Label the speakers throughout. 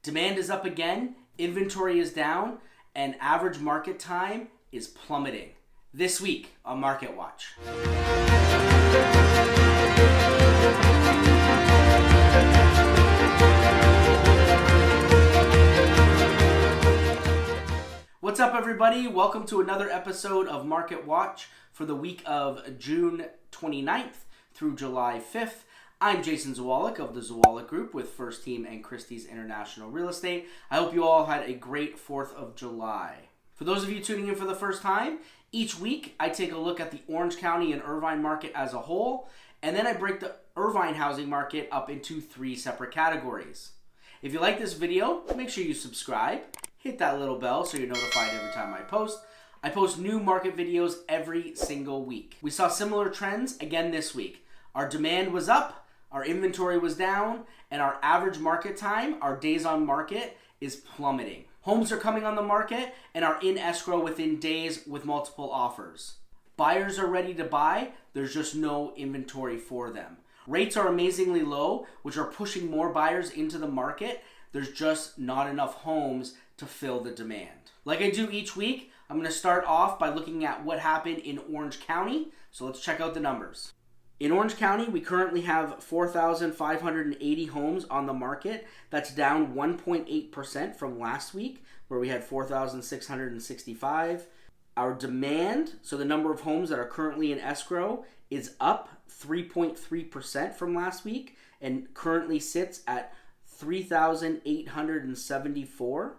Speaker 1: Demand is up again, inventory is down, and average market time is plummeting. This week on Market Watch. What's up, everybody? Welcome to another episode of Market Watch for the week of June 29th through July 5th. I'm Jason Zwolak of the Zwolak Group with First Team and Christie's International Real Estate. I hope you all had a great 4th of July. For those of you tuning in for the first time, each week I take a look at the Orange County and Irvine market as a whole, and then I break the Irvine housing market up into 3 separate categories. If you like this video, make sure you subscribe, hit that little bell so you're notified every time I post. I post new market videos every single week. We saw similar trends again this week. Our demand was up, our inventory was down, and our average market time, our days on market, is plummeting. Homes are coming on the market and are in escrow within days with multiple offers. Buyers are ready to buy, there's just no inventory for them. Rates are amazingly low, which are pushing more buyers into the market. There's just not enough homes to fill the demand. Like I do each week, I'm going to start off by looking at what happened in Orange County. So let's check out the numbers. In Orange County, we currently have 4,580 homes on the market. That's down 1.8% from last week, where we had 4,665. Our demand, so the number of homes that are currently in escrow, is up 3.3% from last week and currently sits at 3,874.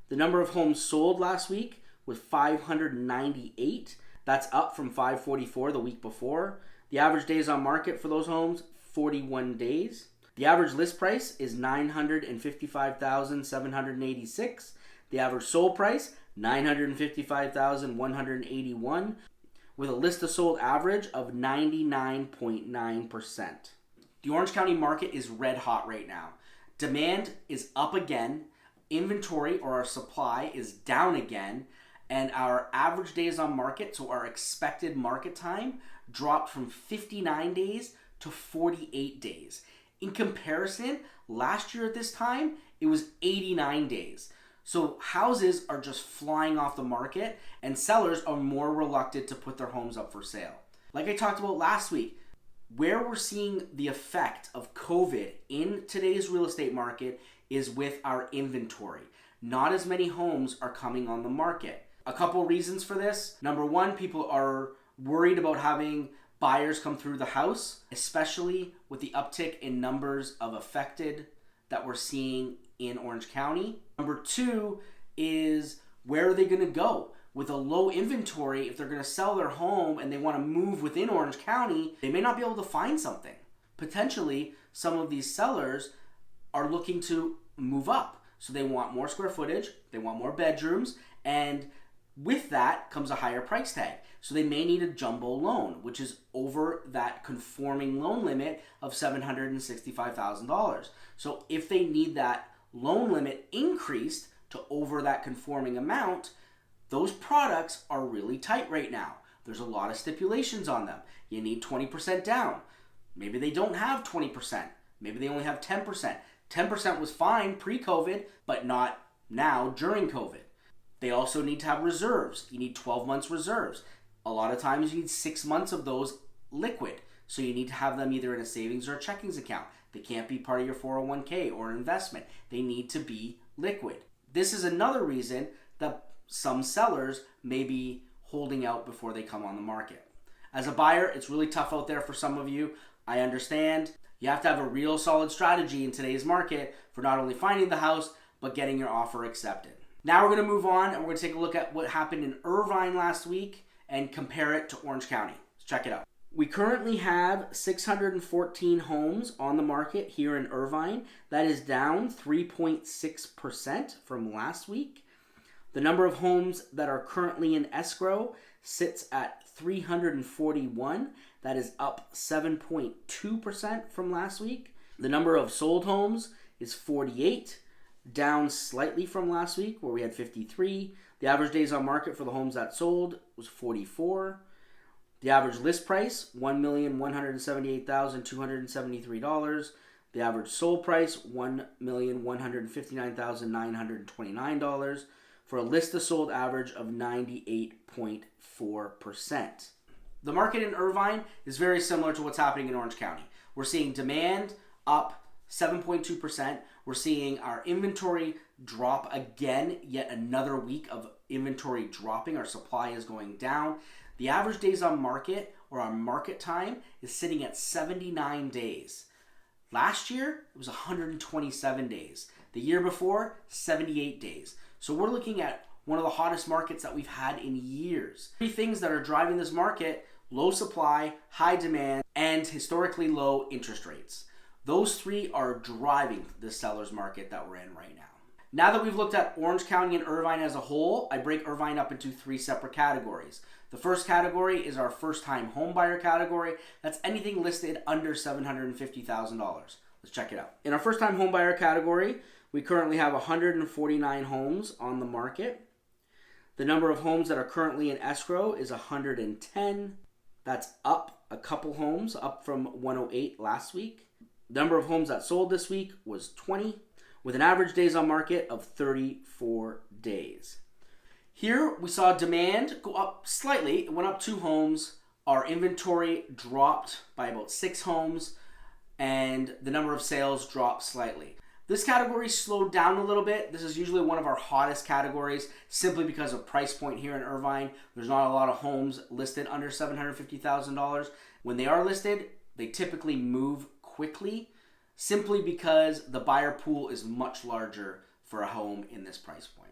Speaker 1: The number of homes sold last week was 598. That's up from 544 the week before. The average days on market for those homes, 41 days. The average list price is $955,786. The average sold price, $955,181, with a list to sold average of 99.9%. The Orange County market is red hot right now. Demand is up again. Inventory, or our supply, is down again. And our average days on market, so our expected market time, dropped from 59 days to 48 days. In comparison, last year at this time, it was 89 days. So houses are just flying off the market, and sellers are more reluctant to put their homes up for sale. Like I talked about last week, where we're seeing the effect of COVID in today's real estate market is with our inventory. Not as many homes are coming on the market. A couple reasons for this. Number one, people are worried about having buyers come through the house, especially with the uptick in numbers of affected that we're seeing in Orange County. Number two is, where are they going to go? With a low inventory, if they're going to sell their home and they want to move within Orange County, they may not be able to find something. Potentially, some of these sellers are looking to move up. So they want more square footage, they want more bedrooms, and with that comes a higher price tag. So they may need a jumbo loan, which is over that conforming loan limit of $765,000. So if they need that loan limit increased to over that conforming amount, those products are really tight right now. There's a lot of stipulations on them. You need 20% down. Maybe they don't have 20%. Maybe they only have 10%. 10% was fine pre-COVID, but not now during COVID. They also need to have reserves. You need 12 months reserves. A lot of times you need 6 months of those liquid. So you need to have them either in a savings or a checkings account. They can't be part of your 401k or investment. They need to be liquid. This is another reason that some sellers may be holding out before they come on the market. As a buyer, it's really tough out there for some of you. I understand. You have to have a real solid strategy in today's market for not only finding the house, but getting your offer accepted. Now we're going to move on and we're going to take a look at what happened in Irvine last week and compare it to Orange County. Let's check it out. We currently have 614 homes on the market here in Irvine. That is down 3.6% from last week. The number of homes that are currently in escrow sits at 341. That is up 7.2% from last week. The number of sold homes is 48, down slightly from last week where we had 53. The average days on market for the homes that sold was 44. The average list price, $1,178,273. The average sold price, $1,159,929 for a list to sold average of 98.4%. The market in Irvine is very similar to what's happening in Orange County. We're seeing demand up 7.2%. We're seeing our inventory drop again, yet another week of inventory dropping. Our supply is going down. The average days on market, or our market time, is sitting at 79 days. Last year, it was 127 days. The year before, 78 days. So we're looking at one of the hottest markets that we've had in years. Three things that are driving this market: low supply, high demand, and historically low interest rates. Those three are driving the seller's market that we're in right now. Now that we've looked at Orange County and Irvine as a whole, I break Irvine up into three separate categories. The first category is our first-time home buyer category. That's anything listed under $750,000. Let's check it out. In our first-time home buyer category, we currently have 149 homes on the market. The number of homes that are currently in escrow is 110. That's up a couple homes, up from 108 last week. The number of homes that sold this week was 20, with an average days on market of 34 days. Here we saw demand go up slightly. It went up 2 homes. Our inventory dropped by about 6 homes, and the number of sales dropped slightly. This category slowed down a little bit. This is usually one of our hottest categories simply because of price point here in Irvine. There's not a lot of homes listed under $750,000. When they are listed, they typically move quickly simply because the buyer pool is much larger for a home in this price point.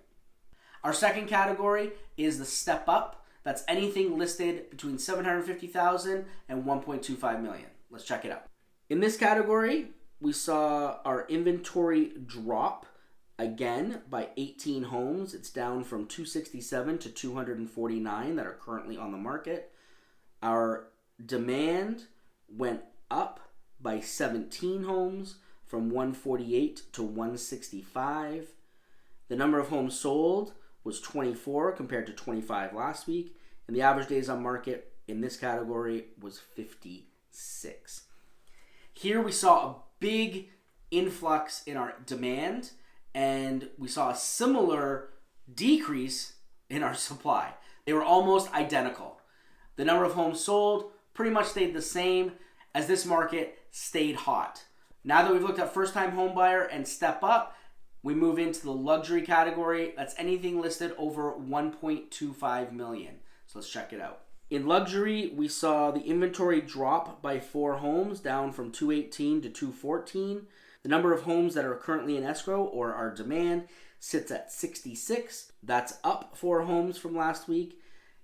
Speaker 1: Our second category is the step up. That's anything listed between $750,000 and $1.25 million. Let's check it out. In this category, we saw our inventory drop again by 18 homes. It's down from 267 to 249 that are currently on the market. Our demand went up by 17 homes from 148 to 165. The number of homes sold was 24 compared to 25 last week, and the average days on market in this category was 56. Here we saw a big influx in our demand, and we saw a similar decrease in our supply. They were almost identical. The number of homes sold pretty much stayed the same as this market stayed hot. Now that we've looked at first-time home buyer and step up, we move into the luxury category. That's anything listed over $1.25 million. So let's check it out. In luxury, we saw the inventory drop by 4 homes, down from 218 to 214. The number of homes that are currently in escrow, or our demand, sits at 66. That's up 4 homes from last week.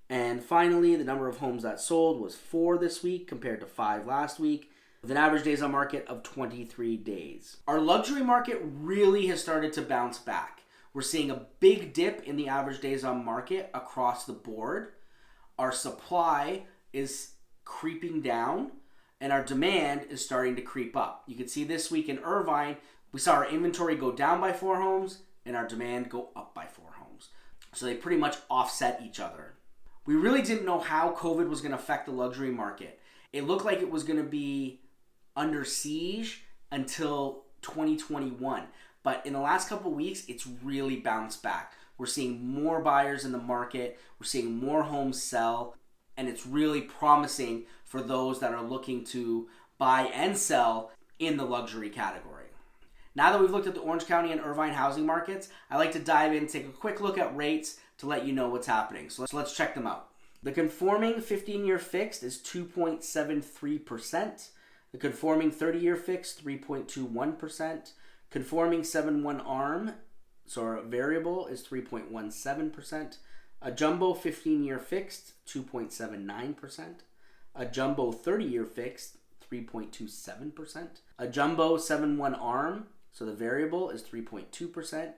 Speaker 1: And finally, the number of homes that sold was 4 this week compared to 5 last week, with an average days on market of 23 days. Our luxury market really has started to bounce back. We're seeing a big dip in the average days on market across the board. Our supply is creeping down, and our demand is starting to creep up. You can see this week in Irvine, we saw our inventory go down by 4 homes and our demand go up by 4 homes. So they pretty much offset each other. We really didn't know how COVID was going to affect the luxury market. It looked like it was going to be under siege until 2021. But in the last couple of weeks, it's really bounced back. We're seeing more buyers in the market. We're seeing more homes sell. And it's really promising for those that are looking to buy and sell in the luxury category. Now that we've looked at the Orange County and Irvine housing markets, I like to dive in and take a quick look at rates to let you know what's happening. So let's check them out. The conforming 15-year fixed is 2.73%. The conforming 30-year fixed, 3.21%. Conforming 7/1 ARM, so our variable, is 3.17%. A jumbo 15-year fixed, 2.79%. A jumbo 30-year fixed, 3.27%. A jumbo 7/1 ARM, so the variable, is 3.2%.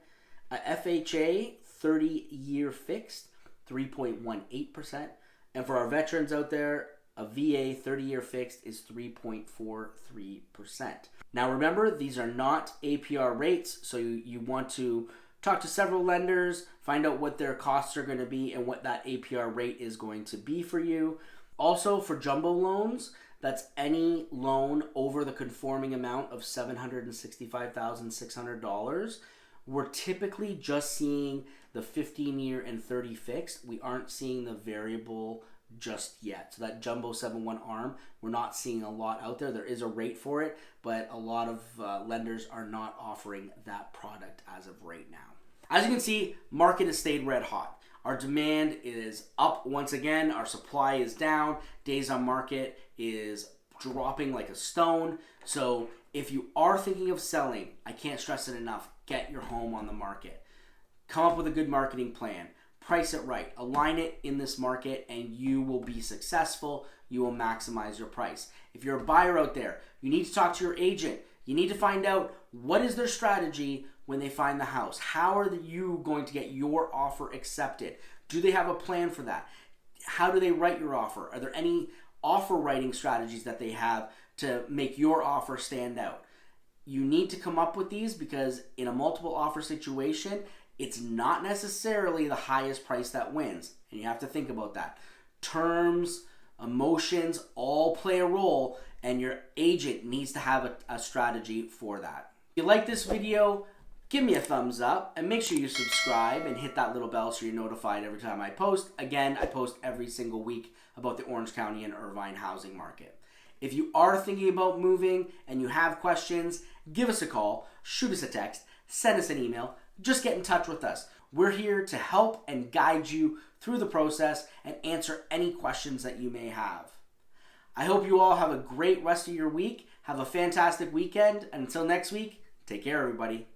Speaker 1: A FHA 30-year fixed, 3.18%. And for our veterans out there, a VA 30-year fixed is 3.43%. Now remember, these are not APR rates, so you want to talk to several lenders, find out what their costs are going to be and what that APR rate is going to be for you. Also, for jumbo loans, That's any loan over the conforming amount of $765,600. We're typically just seeing the 15-year and 30 fixed. We aren't seeing the variable just yet. So that jumbo 7/1 ARM, we're not seeing a lot out there. There is a rate for it, but a lot of lenders are not offering that product as of right now. As you can see, market has stayed red hot. Our demand is up once again. Our supply is down. Days on market is dropping like a stone. So if you are thinking of selling, I can't stress it enough, get your home on the market. Come up with a good marketing plan. Price it right. Align it in this market and you will be successful. You will maximize your price. If you're a buyer out there, you need to talk to your agent. You need to find out what is their strategy when they find the house. How are you going to get your offer accepted? Do they have a plan for that? How do they write your offer? Are there any offer writing strategies that they have to make your offer stand out? You need to come up with these because in a multiple offer situation, it's not necessarily the highest price that wins. And you have to think about that. Terms, emotions all play a role, and your agent needs to have a strategy for that. If you like this video, give me a thumbs up and make sure you subscribe and hit that little bell so you're notified every time I post. Again, I post every single week about the Orange County and Irvine housing market. If you are thinking about moving and you have questions, give us a call, shoot us a text, send us an email. Just get in touch with us. We're here to help and guide you through the process and answer any questions that you may have. I hope you all have a great rest of your week. Have a fantastic weekend. And until next week, take care, everybody.